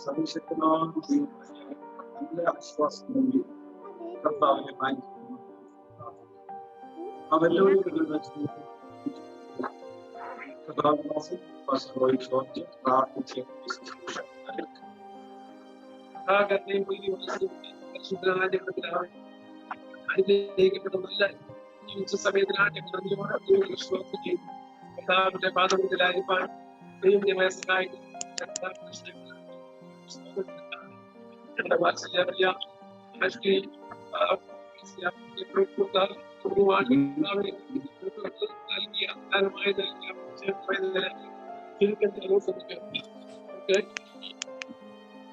സർവശക്തനായ നല്ല ആശ്വാസം നൽകി കർത്താവിനെ മാനിക്കുന്നു. അവരെല്ലാവരും പ്രാർത്ഥിച്ച് സമയത്തിനാന്റെ പാദത്തിലായിരിക്കാൻ ദൈവമായ സഹായിക്കും.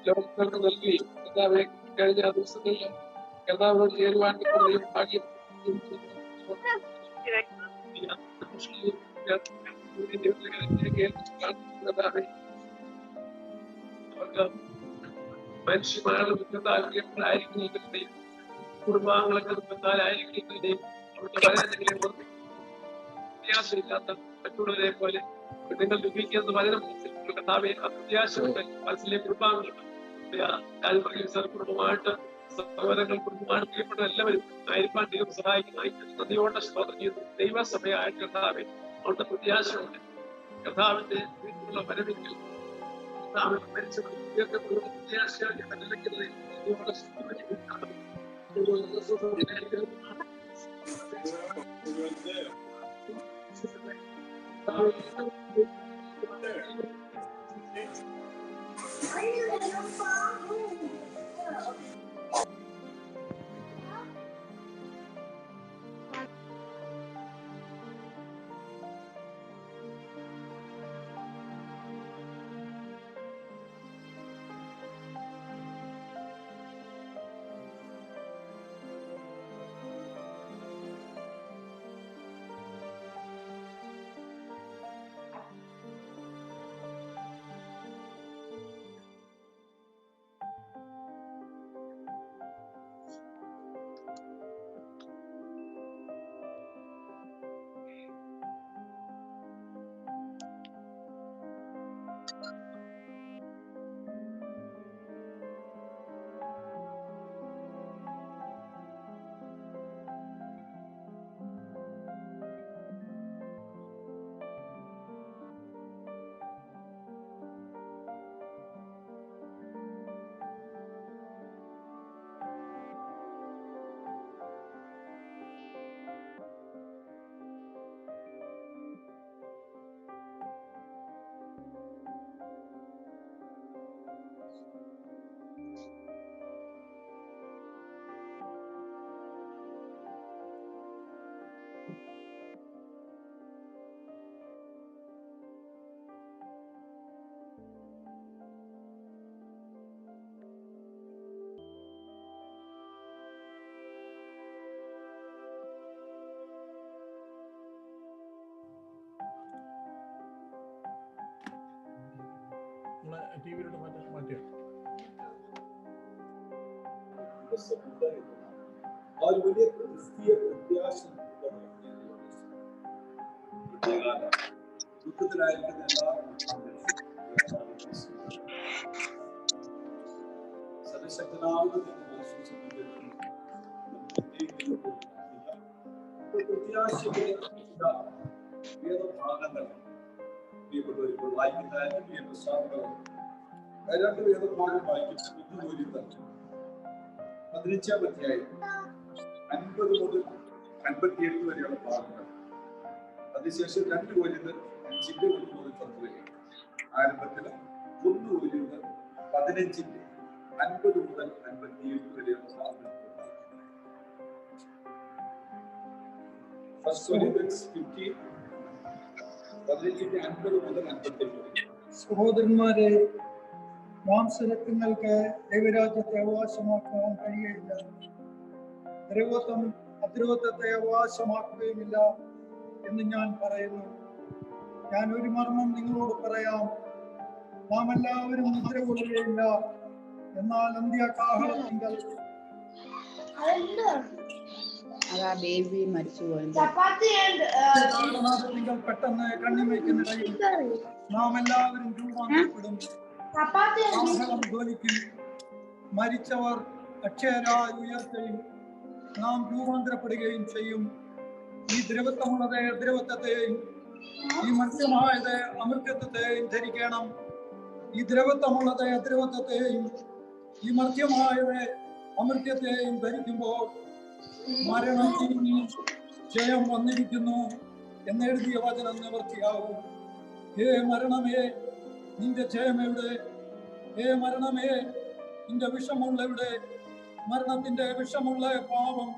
ലോകങ്ങൾക്ക് നൽകി കർത്താവെ കഴിഞ്ഞ ദിവസങ്ങളിൽ കർത്താവിനോട് ചേരുവാൻ ഭാഗ്യം മനുഷ്യന്മാരുടെ ദുഃഖത്തായിരിക്കുന്നതിന്റെയും കുടുംബാംഗങ്ങളുടെ ദുഃഖത്താലായിരിക്കുന്നതിന്റെയും അവരുടെ പലരെങ്കിലും പ്രത്യാശയില്ലാത്ത മറ്റുള്ളവരെ പോലെ നിങ്ങൾ ദുഃഖിക്കുന്നത് പലരും കർത്താവെ അത്യാവശ്യമുണ്ട്. മനസ്സിലെ കുടുംബാംഗങ്ങൾ കുടുംബമായിട്ട് സഹോദരങ്ങൾ കുടുംബമായിട്ട് പ്രിയപ്പെട്ട എല്ലാവരും ആയിരിക്കാൻ ദൈവം സഹായിക്കുന്നതായി നദിയോടെ സ്തോത്രം ചെയ്യുന്നു. ദൈവസഭയായിട്ട് കർത്താവെ അവരുടെ പ്രത്യാശയുണ്ട്. കർത്താവിന്റെ വീട്ടിലുള്ള വരവിൽ കർത്താവിൽ മരിച്ചവരുടെ പ്രത്യാശയായി നിലയ്ക്കുന്നത് നദിയോടെ ടിവിയിലോട്ട് മാറ്റിയോ? ആ ഒരു വലിയ ക്രിസ്തീയ പ്രത്യാശ ദുഃഖത്തിലായിരിക്കുന്ന സർവശക്തനാവുന്ന പ്രത്യാശയുടെ വേദഭാഗങ്ങൾ പ്രിയപ്പെട്ടവരിപ്പോൾ വായിക്കുന്നതായിട്ട് പുസ്തകങ്ങൾ രണ്ട് വേദഭാഗം വായിക്കുന്ന 15-ാം അധ്യായം 50 മുതൽ 58 വരെയുള്ള ഭാഗങ്ങൾ. അതിനുശേഷം 2 കൊരിന്ത്യർ 5-ന്റെ 1 മുതൽ 10 വരെ. ആരംഭത്തിൽ 1 കൊരിന്ത്യർ 15-ന്റെ 50 മുതൽ 57 വരെയുള്ള ഭാഗങ്ങൾ. ഫസ്റ്റ് കൊരിന്ത്യൻസ് 15 15-ന്റെ 50 മുതൽ 58 വരെ. സഹോദരന്മാരെ, മാംസരത്വങ്ങൾക്ക് ദൈവരാജ്യത്തെ അവകാശമാക്കാൻ കഴിയില്ല. ദ്രവത്വം അദ്രവത്വത്തെ അവകാശമാക്കുകയുമില്ല എന്ന് ഞാൻ പറയുന്നു. ഞാൻ ഒരു മർമ്മം നിങ്ങളോട് പറയാം. നാം എല്ലാവരും മുദ്ര കൊള്ളുകയില്ല. എന്നാൽ അന്ത്യകാഹളത്തിങ്കൽ അതാ ബേബി മരിച്ചു പോയത്. നിങ്ങൾ പെട്ടെന്ന് കണ്ണിമയ്ക്കുന്നിടയിൽ നാം എല്ലാവരും രൂപാന്തരപ്പെടും. കാഹളം ധ്വനിക്കും, മരിച്ചവർ അക്ഷയരായി ഉയർത്തുകയും നാം രൂപാന്തരപ്പെടുകയും ചെയ്യും. ഈ ദ്രവത്വമുള്ളത് ദ്രവത്വത്തെയും ഈ മർത്യമായത് അമൃത്യത്വത്തെയും ധരിക്കണം. ഈ ദ്രവത്വമുള്ളത് ദ്രവത്വത്തെയും ഈ മർത്യമായത് അമൃത്യത്തെയും ധരിക്കുമ്പോൾ മരണം നീങ്ങി ജയം വന്നിരിക്കുന്നു എന്നെഴുതിയ വചനം നിവർത്തിയാവും. ഹേ മരണമേ, നിന്റെ ജയം എവിടെ? ഹേ മരണമേ, നിന്റെ വിഷമുള്ള എവിടെ? മരണത്തിന്റെ വിഷമുള്ള പാപം,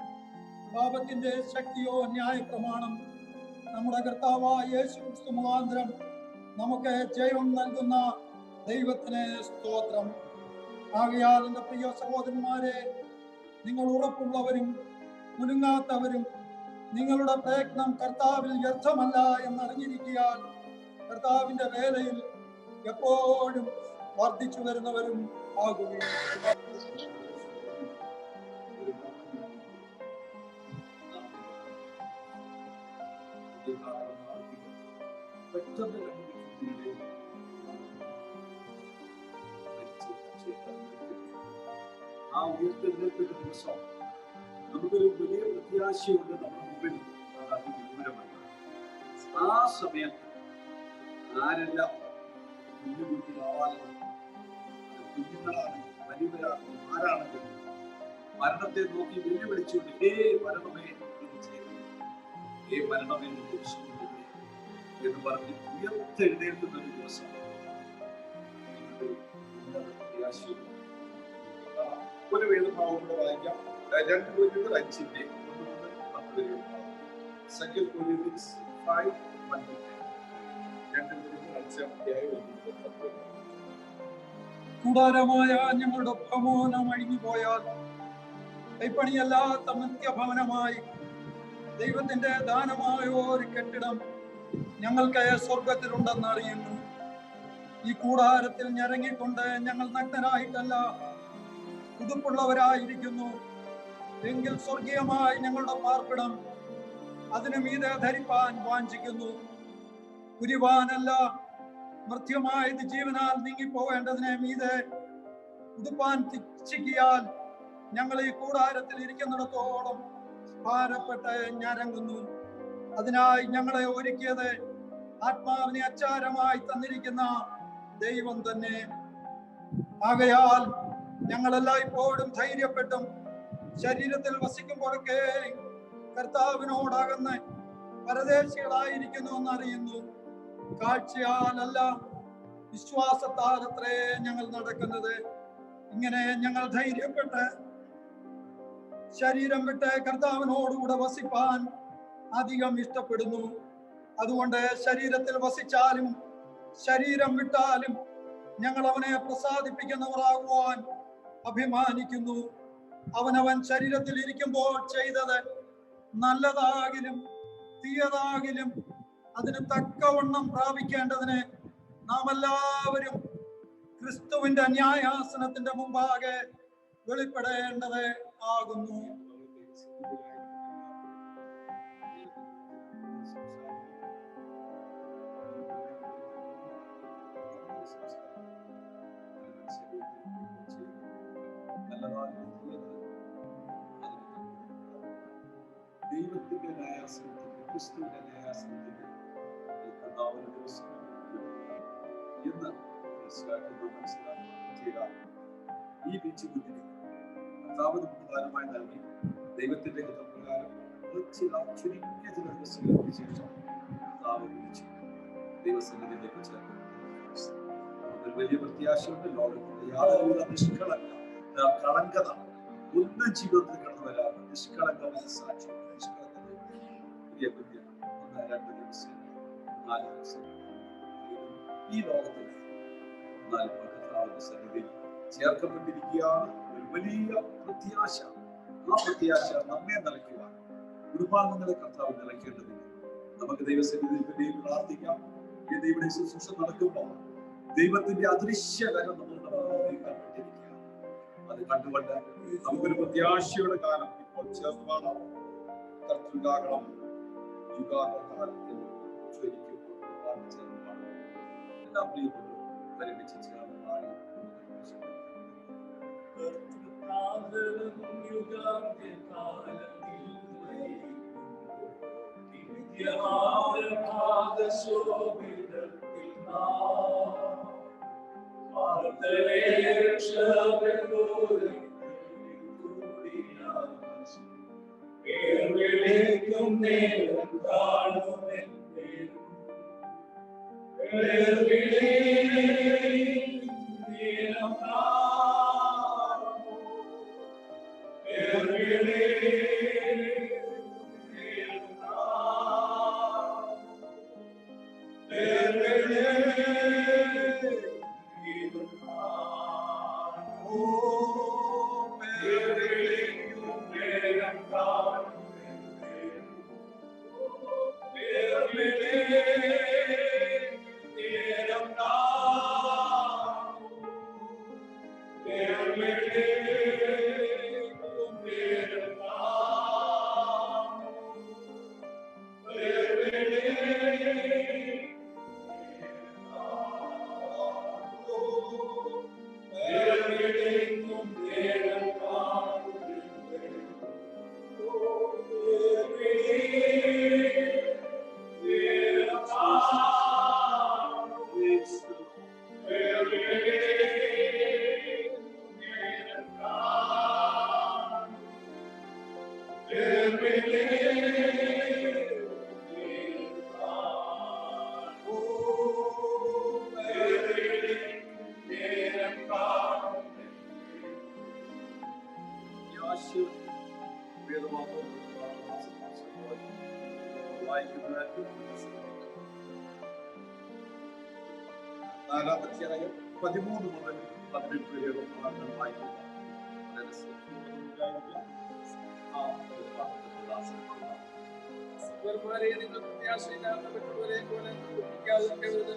പാപത്തിന്റെ ശക്തിയോ ന്യായപ്രമാണം. നമ്മുടെ കർത്താവായ യേശു ക്രിസ്തു മുഖാന്തരം നമുക്ക് ജയം നൽകുന്ന ദൈവത്തിന് സ്തോത്രം. ആകയാൽ എൻ്റെ പ്രിയ സഹോദരന്മാരെ, നിങ്ങൾ ഉറപ്പുള്ളവരും കുലുങ്ങാത്തവരും നിങ്ങളുടെ പ്രയത്നം കർത്താവിൽ വ്യർത്ഥമല്ല എന്നറിഞ്ഞിരിക്കാൻ കർത്താവിന്റെ വേലയിൽ എപ്പോഴും വർദ്ധിച്ചു വരുന്നവരും ആകുകയും. ആ ഉയർത്തെഴുന്നേൽപ്പിന്റെ ദിവസം നമുക്കൊരു വലിയ പ്രത്യാശയുണ്ട് നമ്മുടെ മുമ്പിൽ. അതിവിദൂരമല്ല. ആ സമയത്ത് ആരെല്ലാം കുഞ്ഞുകുട്ടികളാവാനും കുഞ്ഞുങ്ങളാണെങ്കിലും വലിയവരാണെങ്കിലും ആരാണെങ്കിലും മരണത്തെ നോക്കി വെല്ലുവിളിച്ചുകൊണ്ട് ഹേ മരണമേ ഹേ മരണമേ എന്ന് പറഞ്ഞ് ഉയർത്തെഴുന്നേൽക്കുന്ന ഒരു ദിവസം പ്രത്യാശയുണ്ട്. ഒരു വേദഭാവം കൂടെ വായിക്കാം. 2 Corinthians 5:1 മുതൽ 10 വരെയുള്ള Second Corinthians 5:1-10. 2 Corinthians 5:1-10. കൂടാരമായ ഞങ്ങളുടെ ഭവനം അഴിഞ്ഞുപോയാൽ കൈപ്പണിയല്ലാത്ത നിത്യഭവനമായി ദൈവത്തിന്റെ ദാനമായ ഒരു കെട്ടിടം ഞങ്ങൾക്ക് സ്വർഗത്തിലുണ്ടെന്ന് അറിയുന്നു. ഈ കൂടാരത്തിൽ ഞരങ്ങിക്കൊണ്ട് ഞങ്ങൾ നഗ്നരായിട്ടല്ല ഉടുപ്പുള്ളവരായിരിക്കുന്നു. എങ്കിൽ സ്വർഗീയമായി ഞങ്ങളുടെ പാർപ്പിടം അതിനു മീതെ ധരിപ്പാൻ വാഞ്ചിക്കുന്നു. ഉരിവാനല്ല, മർത്യമായത് ജീവനാൽ നീങ്ങിപ്പോവേണ്ടതിനെ മീതെ ഉടുപ്പാൻ ഇച്ഛിക്കിയാൽ ഞങ്ങൾ ഈ കൂടാരത്തിൽ ഇരിക്കുന്നിടത്തോളം ഭാരപ്പെട്ട് ഞരങ്ങുന്നു. അതിനായി ഞങ്ങളെ ഒരുക്കിയത് ആത്മാവിനെ അച്ചാരമായി തന്നിരിക്കുന്ന ദൈവം തന്നെ. ആകയാൽ ഞങ്ങളെല്ലാം ഇപ്പോഴും ധൈര്യപ്പെട്ടും ശരീരത്തിൽ വസിക്കുമ്പോഴൊക്കെ കർത്താവിനോടകന്ന് പരദേശികളായിരിക്കുന്നു എന്നറിയുന്നു. കാഴ്ചയാലല്ല വിശ്വാസത്താൽ അത്രേ ഞങ്ങൾ നടക്കുന്നത്. ഇങ്ങനെ ഞങ്ങൾ ധൈര്യപ്പെട്ട് ശരീരം വിട്ട് കർത്താവിനോടുകൂടെ വസിപ്പാൻ അധികം ഇഷ്ടപ്പെടുന്നു. അതുകൊണ്ട് ശരീരത്തിൽ വസിച്ചാലും ശരീരം വിട്ടാലും ഞങ്ങൾ അവനെ പ്രസാദിപ്പിക്കുന്നവരാകുവാൻ അഭിമാനിക്കുന്നു. അവനവൻ ശരീരത്തിൽ ഇരിക്കുമ്പോൾ ചെയ്തത് നല്ലതാകിലും തീയതാകിലും അതിന് തക്കവണ്ണം പ്രാപിക്കേണ്ടതിന് നാം എല്ലാവരും ക്രിസ്തുവിന്റെ ന്യായാസനത്തിന്റെ മുമ്പാകെ വെളിപ്പെടേണ്ടത് ആകുന്നു. ദൈവത്തിന്റെ ന്യായാസനത്തിൽ ക്രിസ്തുവിന്റെ ന്യായാസനത്തിൽ എന്ന് മനസ്സിലാക്കുക. ഈ ബീച്ച് കുഞ്ഞിനെ കർത്താവ് നമുക്ക് ദാനമായി നൽകി ദൈവത്തിന്റെ ഹിതപ്രകാരം ചുരുങ്ങിയ ചില ദിവസങ്ങൾക്ക് ശേഷം കർത്താവ് വിളിച്ചു ദൈവസന്നിധിയിലേക്ക് ചേർന്നു. നമുക്കൊരു വലിയ പ്രത്യാശയുണ്ട്. ലോകത്തിന്റെ യാതൊരുവിധ കളങ്കത ഒന്നും ജീവിതത്തിൽ കടന്നു വരാതെ നിഷ്കളങ്കമായ സാക്ഷ്യം പുതിയ പുതിയ 1-2 ദിവസം 4 ദിവസം ഈ ലോകത്തിൽ സന്നിധിയിൽ ചേർക്കപ്പെട്ടിരിക്കുകയാണ്. ഒരു വലിയ പ്രത്യാശ. ആ പ്രത്യാശ നമ്മെ നിറയ്ക്കുവാൻ കുടുംബാംഗങ്ങളെ കർത്താവ് നിറയ്ക്കേണ്ടതിന് നമുക്ക് ദൈവസന്നിധിയിൽ വേണ്ടിയും പ്രാർത്ഥിക്കാം. ഇവിടെ ശുശ്രൂഷ നടക്കുമ്പോൾ ദൈവത്തിന്റെ അദൃശ്യകരം നമ്മളുടെ നീക്കപ്പെട്ടിരിക്കുകയാണ്. അത് കണ്ടുകൊണ്ട് നമുക്കൊരു പ്രത്യാശയുടെ കാലം ഇപ്പോൾ ചേർന്ന് കാണാം. കർത്തൃകാകണം യുഗാകാലത്തിൽ ചേർന്ന് കാണാം. എല്ലാ പ്രിയപ്പെട്ടവരും ഒരുമിച്ച് ചേർന്ന് പാടി നാലാം അധ്യായം 13 മുതൽ 18 വരെയുള്ള ഭാഗങ്ങൾ വായിക്കുക. സഹോദരന്മാരെ, നിങ്ങൾ പ്രത്യാശയില്ലാത്ത മറ്റുള്ളവരെ പോലെ ദുഃഖിക്കാതിരിക്കരുത്.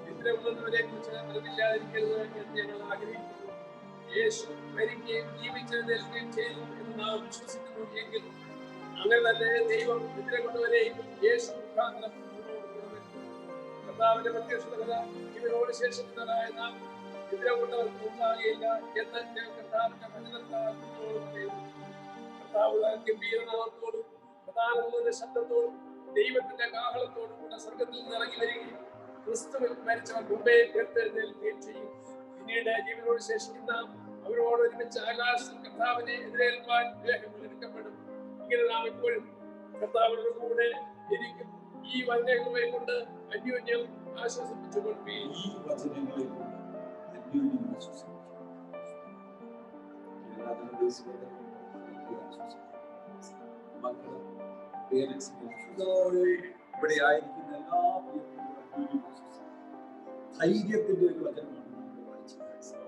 നിദ്രകൊള്ളുന്നവരെ കുറിച്ച് അറിവില്ലാതിരിക്കരുത് എന്ന് ഞങ്ങൾ ആഗ്രഹിക്കുന്നു. യേശു മരിക്കുകയും ജീവിച്ചെഴുന്നേൽക്കുകയും ചെയ്തു എന്ന് നാം വിശ്വസിക്കുന്നു എങ്കിൽ അങ്ങനെ തന്നെ ദൈവം നിദ്ര കൊണ്ടവരെയും യേശു മുഖാന്തരം കർത്താവിന്റെ പ്രത്യക്ഷത ഇവരോട് ശേഷിക്കുന്നതായ നാം നിദ്ര കൊണ്ടവർക്ക് ഉണ്ടാകുകയില്ല എന്ന് കർത്താവിന്റെ വചനത്താൽ പറയുന്നു. കർത്താവ് ഗംഭീരനാഥത്തോടും പ്രധാനങ്ങളുടെ ശബ്ദത്തോടും ദൈവത്തിന്റെ കാഹളത്തോടും കൂടെ സ്വർഗത്തിൽ നിന്ന് ഇറങ്ങി വരികയും ക്രിസ്തുവിൽ മരിച്ചവർ മുമ്പേ ഉയർത്തെഴുന്നേൽക്കുകയും ചെയ്യും. പിന്നീട് ജീവനോട് ശേഷിക്കുന്ന അവരോട് ഒരുമിച്ച് ആകാശത്തിൽ കർത്താവിനെ എതിരേൽപ്പാൻ വേഗങ്ങൾ എടുക്കപ്പെടും. ഇങ്ങനെ നാം എപ്പോഴും കർത്താവിനോട് കൂടെ ഇരിക്കും. ഈ വചനങ്ങളെ കൊണ്ട് അന്യോന്യം ആശ്വസിപ്പിച്ചുകൊള്ളുകയും ഈ വചനങ്ങളെ കൊണ്ട് അന്യോന്യം ആശ്വസിപ്പിക്കും. മക്കള്, പേരൻസിനെ ഇവിടെ ആയിരിക്കുന്ന എല്ലാ ധൈര്യത്തിന്റെ ഒരു വചനമാണ് നമ്മൾ വായിച്ചത്.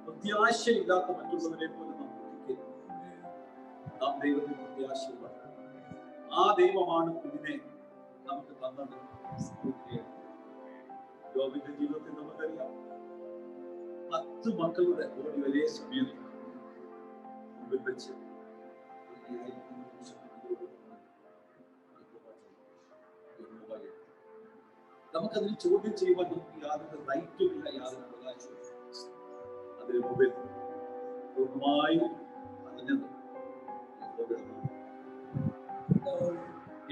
പ്രത്യാശയില്ലാത്ത മറ്റുള്ളവരെ പോലെ നാം ദൈവത്തിന് പ്രത്യാശയുള്ളവർ. ആ ദൈവമാണ് കുഞ്ഞിനെ നമുക്ക് തന്നത്. യോബിന്റെ ജീവിതത്തിൽ നമുക്കറിയാം, 10 മക്കളുടെ ഓടി വലിയ സമയത്ത് മുമ്പിൽ വെച്ച് നമുക്കതിന് ചോദ്യം ചെയ്യുവാൻ നമുക്ക് യാതൊരു റൈറ്റുമില്ല, യാതൊരു അവകാശവും. അതിന് മുമ്പിൽ പൂർണ്ണമായി അറിഞ്ഞത്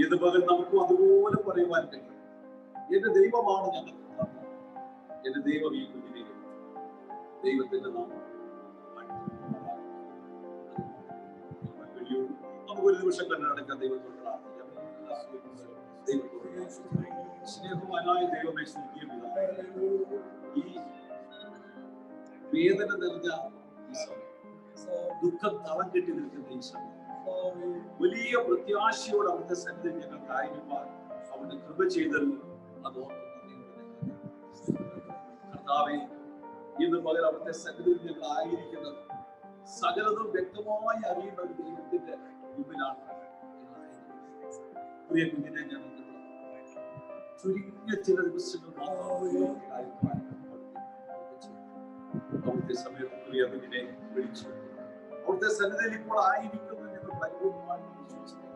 ഇത് പകൽ നമുക്കും അതുപോലെ പറയുവാൻ കഴിയും. എന്റെ ദൈവമാണ് ഞങ്ങൾക്ക് തന്നത്. എന്റെ ദൈവം ഈ കുഞ്ഞിനെ ദൈവത്തിന്റെ നാമം നമുക്കൊരു നിമിഷം തന്നെ നടക്കാൻ ദൈവത്തോട് പ്രാർത്ഥിക്കാം. സ്നേഹവാനായ ദൈവമേ, സ്തുതിയും ഈ വേദന നിറഞ്ഞ ഈ സമയം, ദുഃഖം തളം കെട്ടി നിൽക്കുന്ന ഈ സമയം, വലിയ പ്രത്യാശയോട് അവിടുത്തെ സന്നിധിയിൽ ഞങ്ങൾക്കായിരിക്കാൻ അവിടുത്തെ കൃപ ചെയ്തല്ലോ. അതോർത്ത് കർത്താവേ, ഇന്ന് പകരം അവിടുത്തെ സന്നിധിയിൽ ഞങ്ങൾ ആയിരിക്കുന്നത് സകലതും വ്യക്തമായി അറിയുന്ന ഒരു ദൈവത്തിന്റെ മുമ്പിലാണ്. പ്രിയ കുഞ്ഞിനെ ഞങ്ങൾക്ക് ചുരുങ്ങിയ ചില ദിവസങ്ങൾ അവിടുത്തെ സമയത്ത് പ്രിയതിനെ വിളിച്ചു. അവിടുത്തെ സന്നിധിയിൽ ഇപ്പോൾ ആയിരിക്കുന്നു ഞങ്ങൾ പരിപൂർണ്ണമായി വിശ്വസിക്കുന്നു.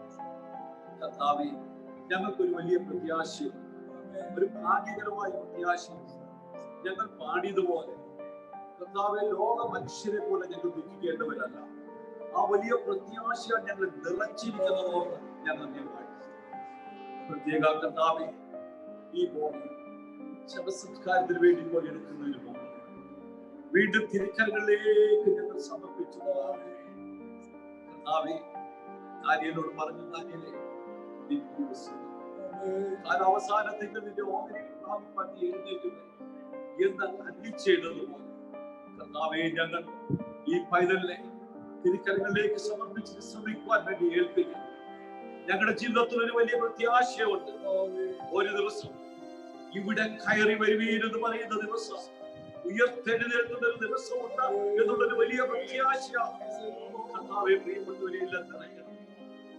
കർത്താവേ, ഞങ്ങൾക്കൊരു വലിയ പ്രത്യാശയുണ്ട്, ഒരു ഭാഗ്യകരമായ പ്രത്യാശയുണ്ട്. ഞങ്ങൾ പാടിയതുപോലെ കർത്താവെ, ലോക മനുഷ്യരെ പോലെ ഞങ്ങൾ ദുഃഖിക്കേണ്ടവരല്ല. ആ വലിയ പ്രത്യാശ ഞങ്ങൾ നിറച്ചിരിക്കുന്നതോട് ഞങ്ങൾ പ്രത്യേക കർത്താവെ, ഈ ബോഡി ശവസംസ്കാരത്തിന് വേണ്ടി ഇപ്പോൾ എടുക്കുന്നതിന് മുമ്പ് വീണ്ടും തിരുക്കരങ്ങളിലേക്ക് ഞങ്ങൾ സമർപ്പിച്ചു. കർത്താവെ, ദാനിയേലിനോട് പറഞ്ഞു, ദാനിയേലേ, കാലാവസാനത്തിൽ നിന്റെ ഓഹരിയിൽ പ്രാപിപ്പാൻ നീ എഴുന്നേൽക്കുക എന്ന് അരുളിച്ചെയ്തതുപോലെ കർത്താവേ, ഞങ്ങൾ ഈ പൈതലിനെ തിരുക്കരങ്ങളിലേക്ക് സമർപ്പിച്ച് ശ്രമിക്കുവാൻ വേണ്ടി ഏൽപ്പിക്കുന്നു. ഞങ്ങളുടെ ജീവിതത്തിൽ ഒരു വലിയ പ്രത്യാശയുണ്ട്. ഒരു ദിവസം ഇവിടെ കയറി വരുവീരെന്ന് പറയുന്ന ദിവസം, ഉയർത്തെഴുന്നേൽക്കുന്ന ഒരു ദിവസമുണ്ട് എന്നുള്ളൊരു വലിയ പ്രത്യാശ കർത്താവേ, പ്രിയപ്പെട്ടവരെ എല്ലാം നിറയ്ക്കണം.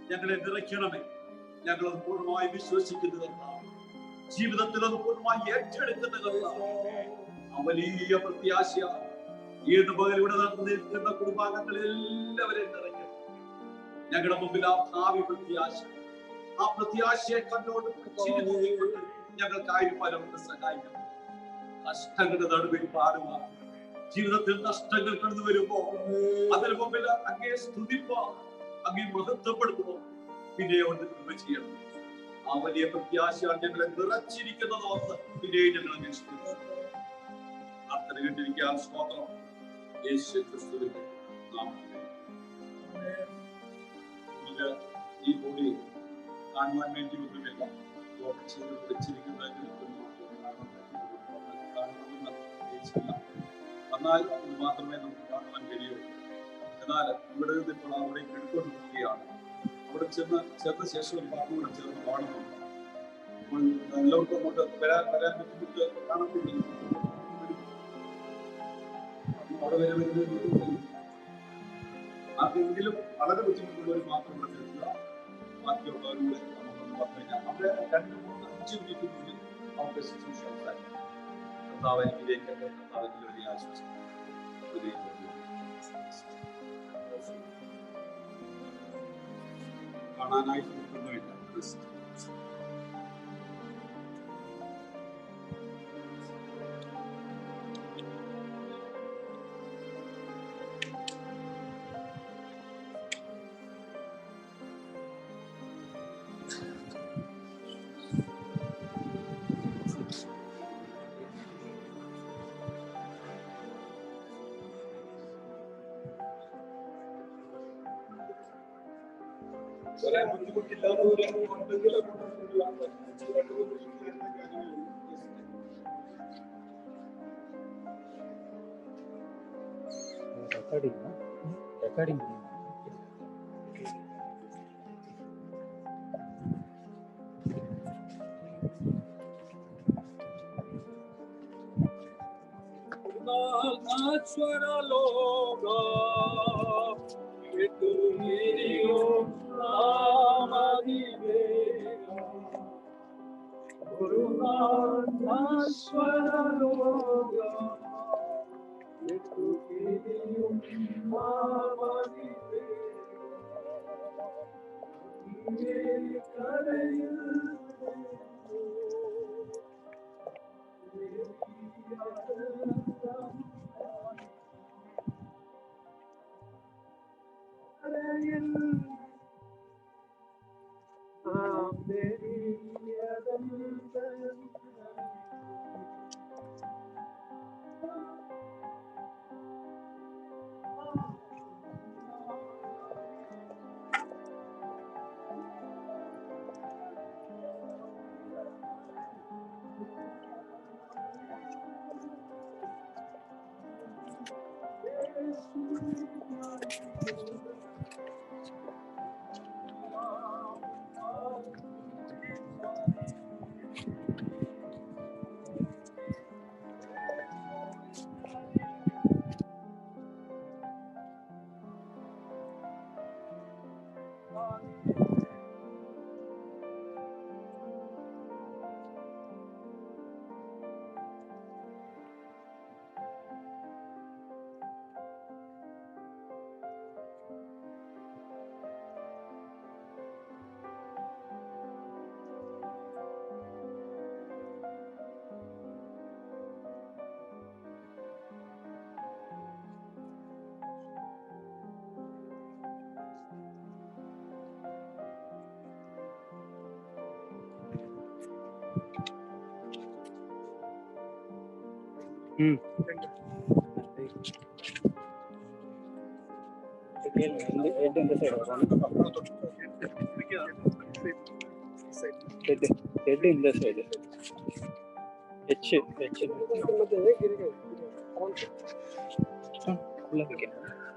ഞങ്ങളെ നിറയ്ക്കണമേ. ഞങ്ങളത് പൂർണ്ണമായി വിശ്വസിക്കുന്ന കർത്താവ്, ജീവിതത്തിൽ അത് പൂർണ്ണമായി ഏറ്റെടുക്കുന്ന കർത്താവ്, ആ വലിയ പ്രത്യാശ ഏത് പകൽ ഇവിടെ നിൽക്കുന്ന കുടുംബാംഗങ്ങളിൽ എല്ലാവരെയും നിറയ്ക്കണം. ഞങ്ങളുടെ മുമ്പിൽ ആ ഭാവി പ്രത്യാശ, ആ പ്രത്യാശയെ കണ്ടോണ്ട് ഞങ്ങൾക്കായി പലർക്ക് സഹായിക്കണം. കഷ്ടങ്ങളുടെ നടുവിൽ പാടുക, ജീവിതത്തിൽ നഷ്ടങ്ങൾ കടന്നു വരുമ്പോ അതിന് മുമ്പിൽ അങ്ങേ സ്തുതിപ്പോ, അങ്ങേ മഹത്വപ്പെടുത്തുമോ, പിന്നെ കൊണ്ട് കൃപ ചെയ്യണം. ആ വലിയ പ്രത്യാശയാണ് ഞങ്ങളെ നിറച്ചിരിക്കുന്നതോർത്ത് പിന്നെ ഞങ്ങൾ അന്വേഷിക്കുന്നു. പ്രാർത്ഥന കേട്ടിരിക്കാൻ സ്തോത്രം. യേശു ക്രിസ്തുവിന്റെ നാമത്തിൽ ഈ ബോഡി കാണുവാൻ വേണ്ടി ഒന്നുമില്ല, വെച്ചിരിക്കുന്നതെങ്കിൽ എന്നാൽ ഇത് മാത്രമേ നമുക്ക് കാണുവാൻ കഴിയുള്ളൂ. എന്നാൽ ഇവിടെ നിന്ന് ഇപ്പോൾ അവിടെ എടുത്തുകൊണ്ട് പോവുകയാണ്. അവിടെ ചെന്ന ശേഷം ഒരു പാട്ട് കൂടെ ചേർന്ന് പാടുന്നുണ്ട്. അപ്പോൾ എല്ലാവർക്കും അങ്ങോട്ട് വരാൻ ബുദ്ധിമുട്ട് കാണത്തില്ല. അവിടെ വരുന്നത് ആർക്കെങ്കിലും വളരെ ബുദ്ധിമുട്ടുള്ളവർ മാത്രം ഇവിടെ കേൾക്കുക. ബാക്കിയുള്ളവരുടെ നമുക്കൊന്ന് പറഞ്ഞു കഴിഞ്ഞാൽ അവിടെ 2-3-5 മിനിറ്റിനുള്ളിൽ അവരുടെ ശുശ്രൂഷ അവസാനിക്കും. കർത്താവിലേക്ക് കർത്താവിന്റെ വലിയ ആശ്വാസം കാണാനായിട്ട് നിൽക്കുന്നുമില്ല. വരാൻ ബുദ്ധിമുട്ടില്ലാത്തവരെ എന്തെങ്കിലും റെക്കോർഡിംഗ്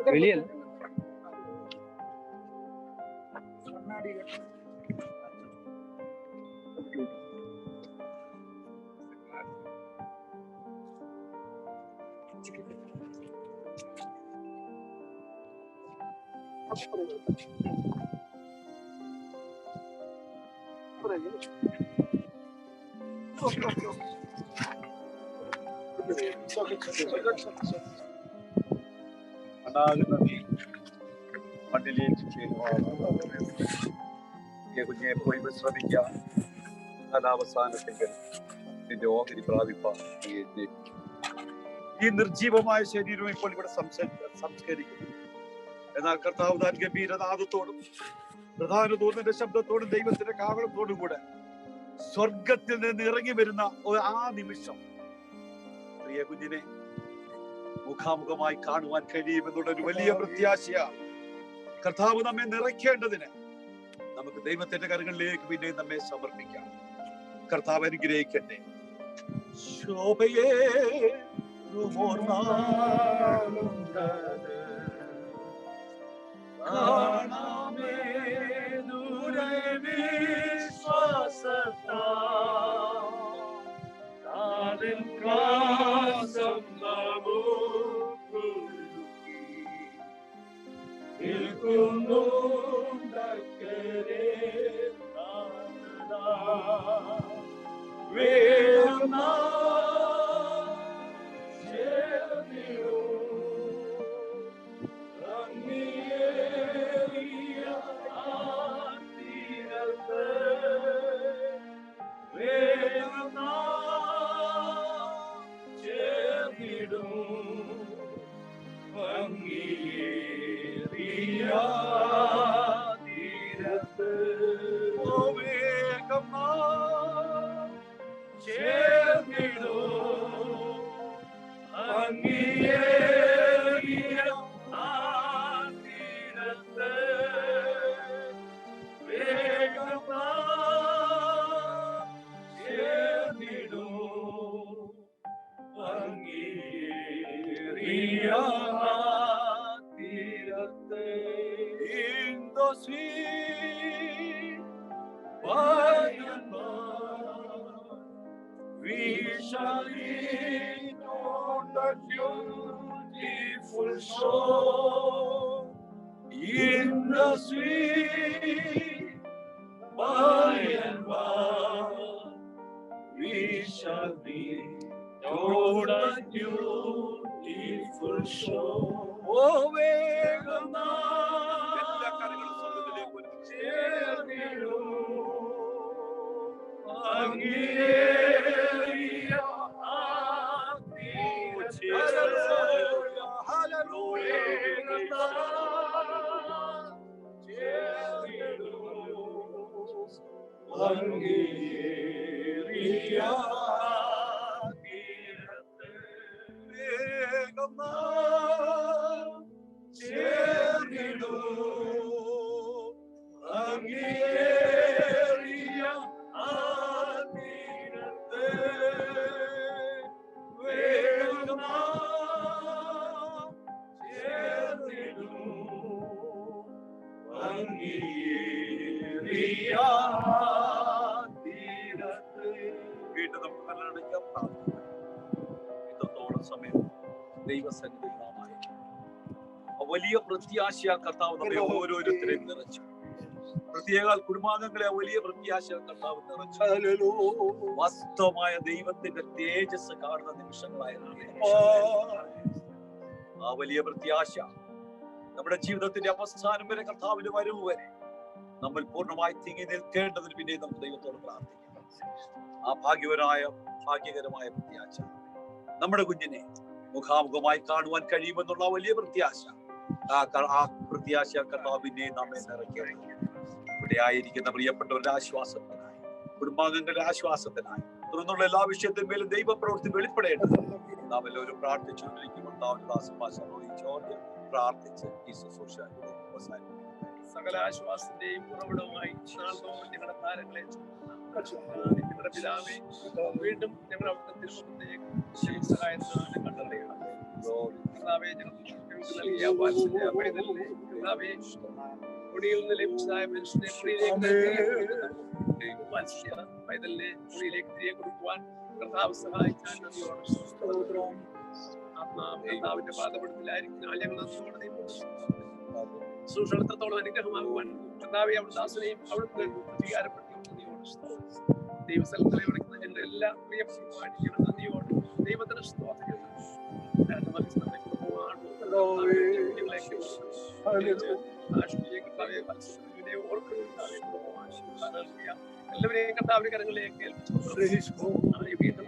வெளியല്ല കുഞ്ഞെ പോയി വിശ്രമിക്കാം. കാലാവസാനത്തിൽ നിന്റെ ഓഹരി പ്രാപിപ്പാൻ ഈ നിർജീവമായ ശരീരം ഇപ്പോൾ ഇവിടെ സംസ്കരിക്കുന്നു. എന്നാൽ കർത്താവ് താൻ ഗംഭീരനാദത്തോടും പ്രധാന ദൂതന്റെ ശബ്ദത്തോടും ദൈവത്തിന്റെ കാവളത്തോടും കൂടെ സ്വർഗത്തിൽ നിന്ന് ഇറങ്ങി വരുന്ന ആ നിമിഷം പ്രിയ കുഞ്ഞിനെ മുഖാമുഖമായി കാണുവാൻ കഴിയുമെന്നുള്ളൊരു വലിയ പ്രത്യാശയാണ്. കർത്താവ് നമ്മെ നിറയ്ക്കേണ്ടതിന് നമുക്ക് ദൈവത്തിന്റെ കരങ്ങളിലേക്ക് പിന്നെ നമ്മെ സമർപ്പിക്കാം. കർത്താവ് അനുഗ്രഹിക്കട്ടെ. ശോഭയേ കാണാമേ ദൂരെ വിശ്വാസത്താൽ കാസം വലിയ പ്രത്യാശ കർത്താവ് നമ്മെ ഓരോരുത്തരെയും നിറച്ചു. പ്രത്യേക കുടുംബാംഗങ്ങളെ വലിയ പ്രത്യാശ കർത്താവ് നിറച്ചു. വാസ്തവമായ ദൈവത്തിന്റെ തേജസ് കാണുന്ന നിമിഷങ്ങളായിരുന്നു ആ വലിയ പ്രത്യാശ. നമ്മുടെ ജീവിതത്തിന്റെ അവസാനം വരെ കർത്താവിന്റെ വരവ് വരെ നമ്മൾ പൂർണ്ണമായി തിങ്ങി നിൽക്കേണ്ടതിന് പിന്നെ നമുക്ക് ദൈവത്തോട് പ്രാർത്ഥിക്കാം. ആ ഭാഗ്യകരമായ പ്രത്യാശ നമ്മുടെ കുഞ്ഞിനെ മുഖാമുഖമായി കാണുവാൻ കഴിയുമെന്നുള്ള വലിയ പ്രത്യാശ. ആ പ്രത്യാശ കർത്താവിനെ നമ്മെ നിറയ്ക്കണം. ഇവിടെ ആയിരിക്കുന്ന പ്രിയപ്പെട്ടവരുടെ ആശ്വാസത്തിനായി, കുടുംബാംഗങ്ങളുടെ ആശ്വാസത്തിനായി, തുടർന്നുള്ള എല്ലാ വിഷയത്തിന്മേലും ദൈവപ്രവൃത്തി വെളിപ്പെടേണ്ടത് നാം എല്ലാവരും പ്രാർത്ഥിച്ചുകൊണ്ടിരിക്കുമ്പോൾ ജോർജ് പ്രാർത്ഥിച്ച് ഈ ശുശ്രൂഷ അവസാനിപ്പിക്കും. സകല ആശ്വാസത്തിന്റെയും ഉറവിടമായി നാൾതോറും ഞങ്ങളുടെ ഭാരങ്ങളെ ഞങ്ങളുടെ പിതാവേ, വീണ്ടും ഞങ്ങൾ അവിടുത്തെ തിരുമുഖത്തേക്ക് സഹായത്തിനാണ് കണ്ടറിയണം. കർത്താവേ, ഞങ്ങൾക്ക് നൽകിയ വാത്സല്യ പൈതലിനെ കർത്താവേ, കുടിയിൽ നിന്ന് ലഭിച്ചതായ മനുഷ്യനെ കുടിയിലേക്ക് വാത്സല്യ പൈതലിനെ കുടിയിലേക്ക് തിരികെ കൊടുക്കുവാൻ കർത്താവ് സഹായിച്ചാൽ നന്ദിയോടെ കർത്താവിന്റെ പാദപീഠത്തിലായിരിക്കും ഞങ്ങൾ നന്ദിയോടെ സൂക്ഷണത്തോളം അനുഗ്രഹമാകുവാൻ കർത്താവെ അവിടെ ദാസനെയും അവിടുത്തെ അധികാരപ്പെട്ടു ദൈവസ്ഥലത്തിലെ വിളിക്കുന്ന എന്റെ എല്ലാ പ്രിയപ്പെട്ട നന്ദിയോട് ദൈവത്തിന് സ്തോത്രം. എല്ലാവരെയും കർത്താവിന്റെ കരങ്ങളിലേക്ക് ഏൽപ്പിച്ചു അവരെ വീണ്ടും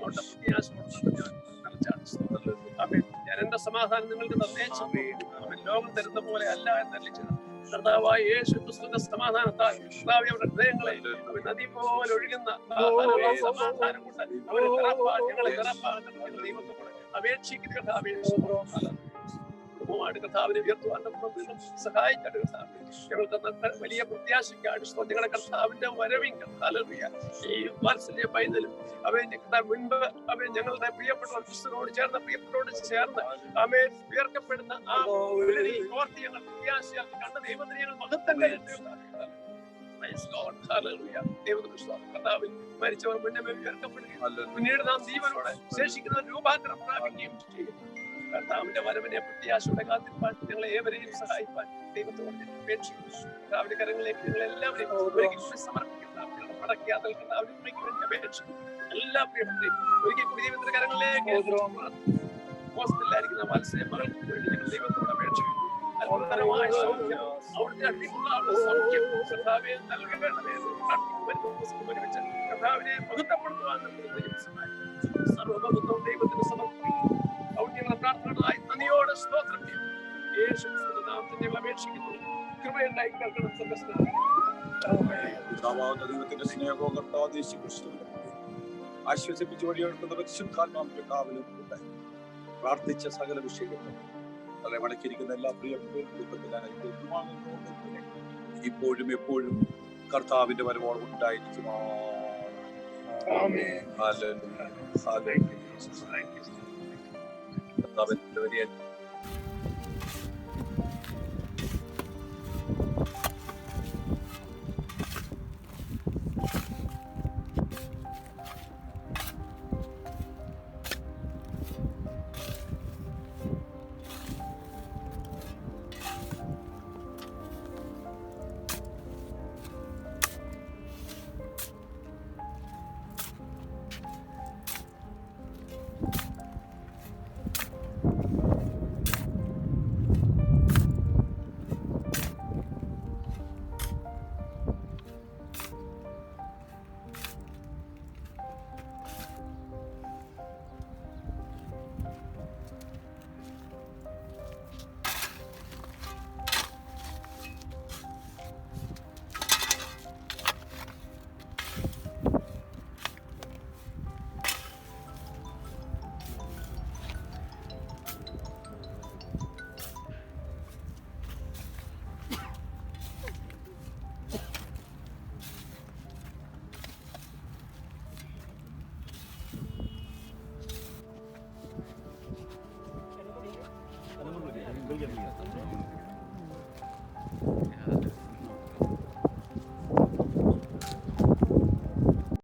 ഞാൻ എന്റെ സമാധാനം നിങ്ങൾക്ക് തന്നേച്ചു. അവൻ ലോകം തരുന്ന പോലെ അല്ല എന്നറിയിച്ചത് കർത്താവായ യേശു ക്രിസ്തുവിന്റെ സമാധാനത്താൽ കർത്താവേ അവരുടെ ഹൃദയങ്ങളെ നദി പോലെ ഒഴുകുന്ന സമാധാനം കൊണ്ട് അവരെ ഞങ്ങളെ ദൈവത്തോട് അപേക്ഷിക്കുന്ന കർത്താവിനെ ഉയർത്തുവാൻ സഹായിക്കാണ്. ഞങ്ങൾക്ക് വലിയ പ്രത്യാശയ്ക്കാണ് ഞങ്ങളുടെ കർത്താവിന്റെ വരവിങ്കൽ ഈ വാത്സല്യ പൈതലും അവന്റെ മുൻപ് അവൻ ഞങ്ങളുടെ പ്രിയപ്പെട്ട ക്രിസ്തുവിനോട് ചേർന്ന് അവൻ ഉയർക്കപ്പെടുന്ന ആ ഓർത്തി ഞങ്ങൾ പ്രത്യാശയാക്കി കണ്ട ദൈവത്തിന് ഞങ്ങൾ മഹത്വം കർത്താവിൽ മരിച്ചവർ മുന്നേ ഉയർക്കപ്പെടുകയും പിന്നീട് നാം ജീവനോടെ ശേഷിക്കുന്ന രൂപാന്തരം പ്രാപിക്കുകയും ചെയ്യുന്നു. കർത്താവിന്റെ വരവിനെ പ്രത്യാശയോടെ കാത്തിരിപ്പാൻ ഞങ്ങളെ ഏവരെയും സഹായിപ്പാൻ ദൈവത്തോട് അപേക്ഷിക്കുന്നു. കർത്താവിന്റെ കരങ്ങളിലേക്ക് ഞങ്ങൾ എല്ലാവരെയും ഒരിക്കൽ കൂടി സമർപ്പിക്കുന്ന ഞങ്ങളുടെ മടക്കിയാതൽ കർത്താവിനെ അപേക്ഷിക്കുന്നു. എല്ലാ പ്രിയപ്പെട്ടെയും ഒരിക്കൽ കൂടി ദൈവത്തിന്റെ കരങ്ങളിലേക്ക് ഹോസ്പിറ്റലിലായിരിക്കുന്ന വാത്സല്യ മകൾക്ക് വേണ്ടി ഞങ്ങൾ ദൈവത്തോട് അപേക്ഷിക്കുന്നു. അത്ഭുതകരമായ സൗഖ്യം അവിടുത്തെ അടിപൊളിയുള്ള സൗഖ്യം കർത്താവെ നൽകണമേ. ഒരുമിച്ച് കർത്താവിനെ മഹത്വപ്പെടുത്തുവാൻ സർവ്വമഹത്വം ദൈവത്തിന് സമർപ്പിക്കുന്നു. ഞങ്ങളുടെ പ്രാർത്ഥനകളായി നന്ദിയോടെ സ്തോത്രം ചെയ്യുന്നു. യേശു ക്രിസ്തുവിന്റെ നാമത്തിൽ ഞങ്ങൾ അപേക്ഷിക്കുന്നു. കൃപയുണ്ടായി കേൾക്കണം. ദൈവത്തിന്റെ സ്നേഹവും കർത്താവ് ആശ്വസിപ്പിച്ച് വഴിയെടുക്കുന്ന പരിശുദ്ധാത്മാവിന്റെ കാവലും പ്രാർത്ഥിച്ച സകല വിഷയങ്ങളും തല മടക്കിയിരിക്കുന്ന എല്ലാ പ്രിയപ്പെട്ട ഇപ്പോഴും എപ്പോഴും കർത്താവിന്റെ വരവോട് ഉണ്ടായിരിക്കുമോ. കർത്താവിന്റെ വലിയ Gracias.